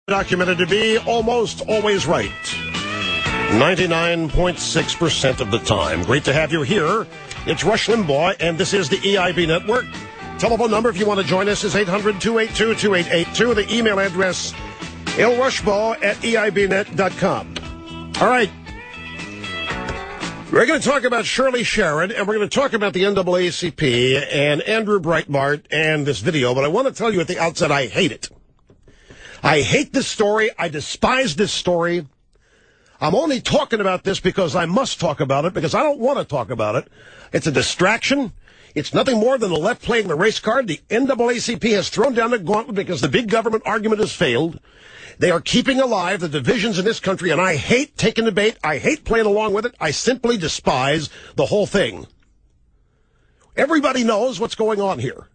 Documented to be almost always right. 99.6% of the time. Great to have you here. It's Rush Limbaugh, and this is the EIB Network. Telephone number, if you want to join us, is 800-282-2882. The email address, lrushbaugh@eibnet.com. All right. We're going to talk about Shirley Sherrod, and we're going to talk about the NAACP and Andrew Breitbart and this video, but I want to tell you at the outset, I hate it. I hate this story. I despise this story. I'm only talking about this because I must talk about it, because I don't want to talk about it. It's a distraction. It's nothing more than the left playing the race card. The NAACP has thrown down the gauntlet because the big government argument has failed. They are keeping alive the divisions in this country, and I hate taking the bait. I hate playing along with it. I simply despise the whole thing. Everybody knows what's going on here.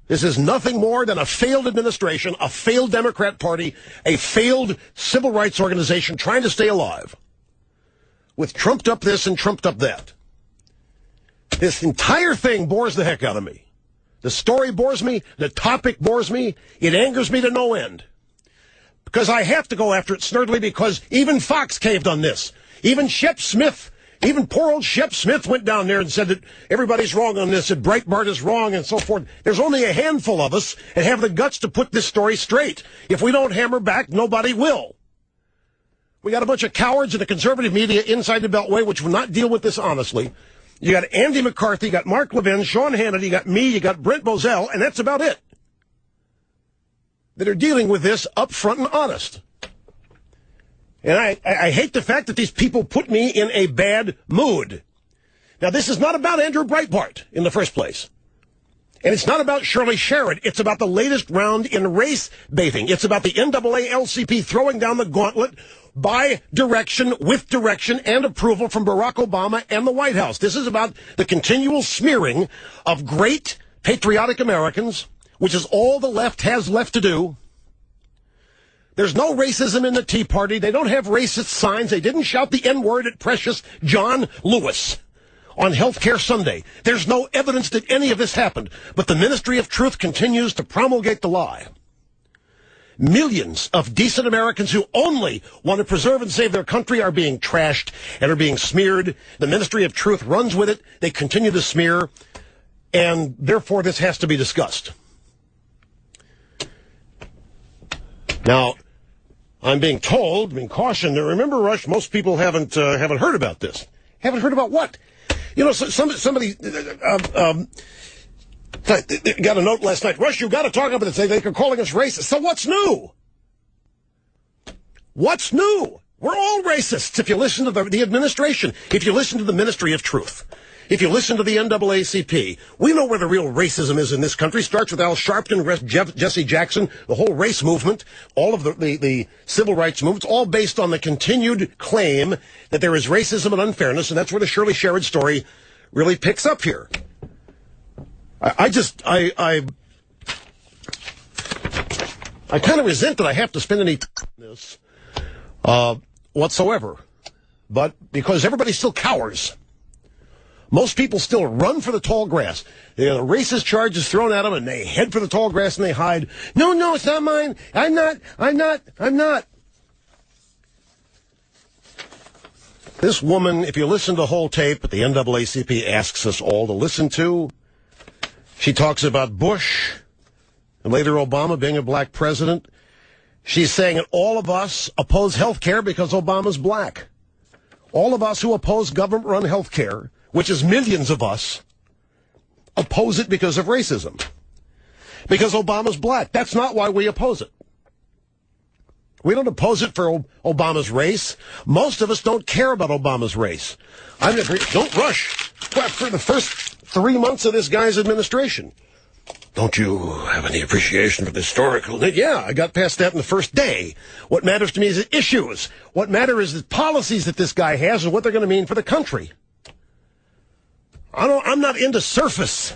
This is nothing more than a failed administration, a failed Democrat Party, a failed civil rights organization trying to stay alive with trumped up this and trumped up that. This entire thing bores the heck out of me. The story bores me. The topic bores me. It angers me to no end. Because I have to go after it snurdily, because even Fox caved on this. Even Shep Smith, even poor old Shep Smith went down there and said that everybody's wrong on this, that Breitbart is wrong, and so forth. There's only a handful of us that have the guts to put this story straight. If we don't hammer back, nobody will. We got a bunch of cowards in the conservative media inside the Beltway, which will not deal with this honestly. You got Andy McCarthy, you got Mark Levin, Sean Hannity, you got me, you got Brent Bozell, and that's about it. That are dealing with this up front and honest. And I hate the fact that these people put me in a bad mood. Now, this is not about Andrew Breitbart in the first place. And it's not about Shirley Sherrod. It's about the latest round in race baiting. It's about the NAACP throwing down the gauntlet by direction, with direction and approval from Barack Obama and the White House. This is about the continual smearing of great patriotic Americans, which is all the left has left to do. There's no racism in the Tea Party. They don't have racist signs. They didn't shout the N-word at precious John Lewis on Healthcare Sunday. There's no evidence that any of this happened. But the Ministry of Truth continues to promulgate the lie. Millions of decent Americans who only want to preserve and save their country are being trashed and are being smeared. The Ministry of Truth runs with it. They continue to smear. And therefore, this has to be discussed. Now, I'm being told, being cautioned. Remember, Rush, most people haven't heard about this. Haven't heard about what? You know, somebody got a note last night. Rush, you got to talk about it. Say they're calling us racist. So what's new? What's new? We're all racists if you listen to the administration, if you listen to the Ministry of Truth, if you listen to the NAACP. We know where the real racism is in this country. Starts with Al Sharpton, Jesse Jackson, the whole race movement, all of the civil rights movements, all based on the continued claim that there is racism and unfairness, and that's where the Shirley Sherrod story really picks up here. I kind of resent that I have to spend any time on this whatsoever, but because everybody still cowers. Most people still run for the tall grass. The racist charges thrown at them, and they head for the tall grass and they hide. No, it's not mine. I'm not. This woman, if you listen to the whole tape that the NAACP asks us all to listen to, she talks about Bush and later Obama being a black president. She's saying that all of us oppose health care because Obama's black. All of us who oppose government-run health care, which is millions of us, oppose it because of racism. Because Obama's black. That's not why we oppose it. We don't oppose it for Obama's race. Most of us don't care about Obama's race. Don't rush for the first 3 months of this guy's administration. Don't you have any appreciation for the historical? Yeah, I got past that in the first day. What matters to me is the issues. What matters is the policies that this guy has and what they're going to mean for the country. I'm not into surface.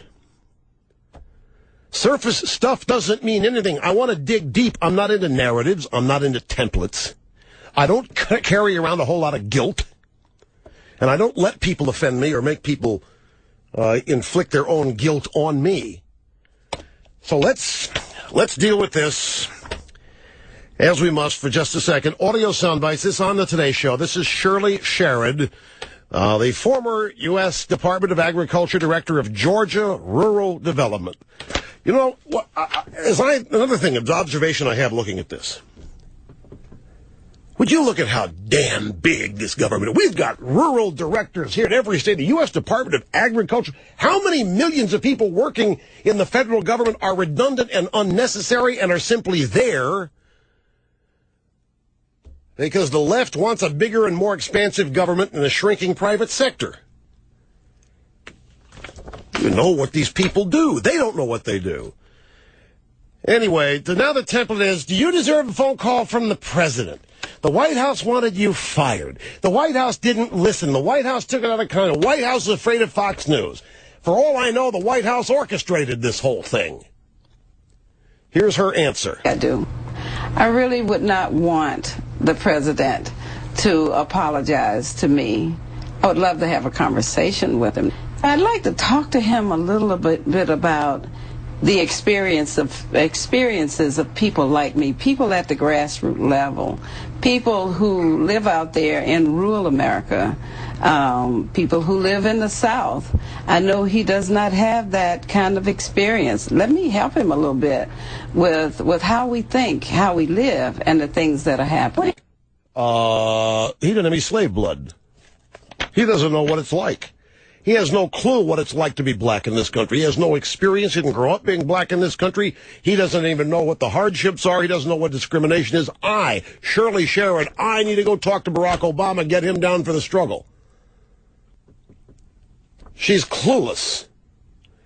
Surface stuff doesn't mean anything. I want to dig deep. I'm not into narratives. I'm not into templates. I don't carry around a whole lot of guilt. And I don't let people offend me or make people inflict their own guilt on me. So let's deal with this As we must for just a second, audio soundbites. This on the Today Show. This is Shirley Sherrod, the former U.S. Department of Agriculture Director of Georgia Rural Development. You know, another thing, an observation I have looking at this. Would you look at how damn big this government is? We've got rural directors here in every state. The U.S. Department of Agriculture. How many millions of people working in the federal government are redundant and unnecessary and are simply there because the left wants a bigger and more expansive government and a shrinking private sector? You know what these people do. They don't know what they do. Anyway, now the template is, do you deserve a phone call from the president? The White House wanted you fired. The White House didn't listen. The White House took it out of context. The White House is afraid of Fox News. For all I know, the White House orchestrated this whole thing. Here's her answer. I do. I really would not want the president to apologize to me. I would love to have a conversation with him. I'd like to talk to him a little bit about the experiences of people like me, people at the grassroots level, people who live out there in rural America, people who live in the South. I know he does not have that kind of experience. Let me help him a little bit with how we think, how we live, and the things that are happening. He didn't have any slave blood. He doesn't know what it's like. He has no clue what it's like to be black in this country. He has no experience. He didn't grow up being black in this country. He doesn't even know what the hardships are. He doesn't know what discrimination is. Shirley Sherrod, I need to go talk to Barack Obama, get him down for the struggle. She's clueless.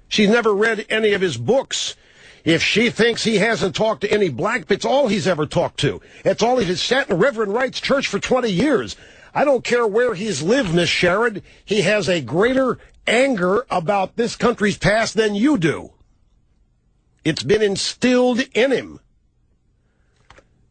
She's never read any of his books. If she thinks he hasn't talked to any black, it's all he's ever talked to. It's all he's sat in Reverend Wright's church for 20 years. I don't care where he's lived, Miss Sherrod. He has a greater anger about this country's past than you do. It's been instilled in him.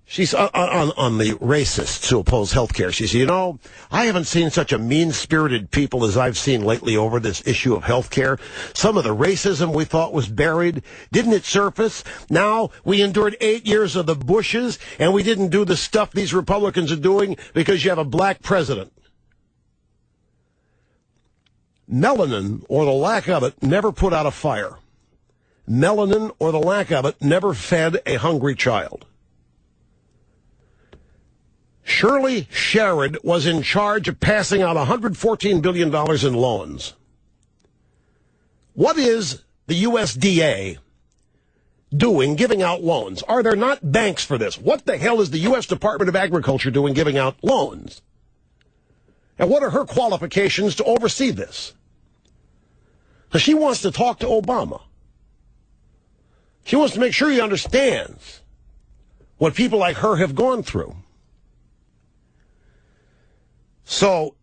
She's on the racists who oppose health care. She said, you know, I haven't seen such a mean-spirited people as I've seen lately over this issue of health care. Some of the racism we thought was buried, didn't it surface? Now we endured 8 years of the Bushes, and we didn't do the stuff these Republicans are doing because you have a black president. Melanin, or the lack of it, never put out a fire. Melanin, or the lack of it, never fed a hungry child. Shirley Sherrod was in charge of passing out $114 billion in loans. What is the USDA doing giving out loans? Are there not banks for this? What the hell is the U.S. Department of Agriculture doing giving out loans? And what are her qualifications to oversee this? Because she wants to talk to Obama. She wants to make sure he understands what people like her have gone through. So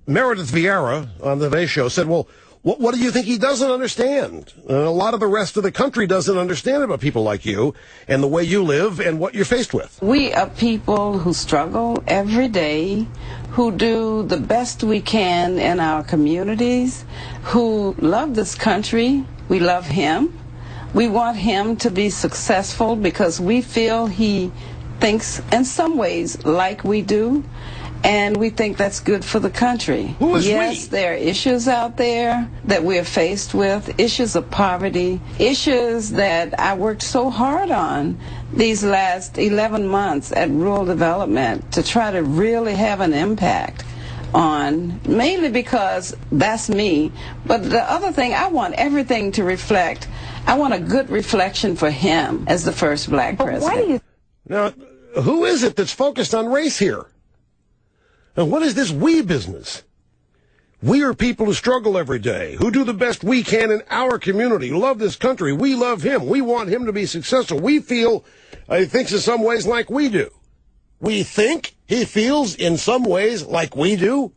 Meredith Vieira on the Today Show said, well, what do you think he doesn't understand? A lot of the rest of the country doesn't understand about people like you and the way you live and what you're faced with. We are people who struggle every day, who do the best we can in our communities, who love this country. We love him. We want him to be successful because we feel he thinks in some ways like we do. And we think that's good for the country. Who is yes, we? There are issues out there that we're faced with, issues of poverty, issues that I worked so hard on these last 11 months at Rural Development to try to really have an impact on, mainly because that's me. But the other thing, I want everything to reflect, I want a good reflection for him as the first black president. Why do you... Now, who is it that's focused on race here? And what is this we business? We are people who struggle every day, who do the best we can in our community, who love this country. We love him. We want him to be successful. We feel he thinks in some ways like we do. We think he feels in some ways like we do.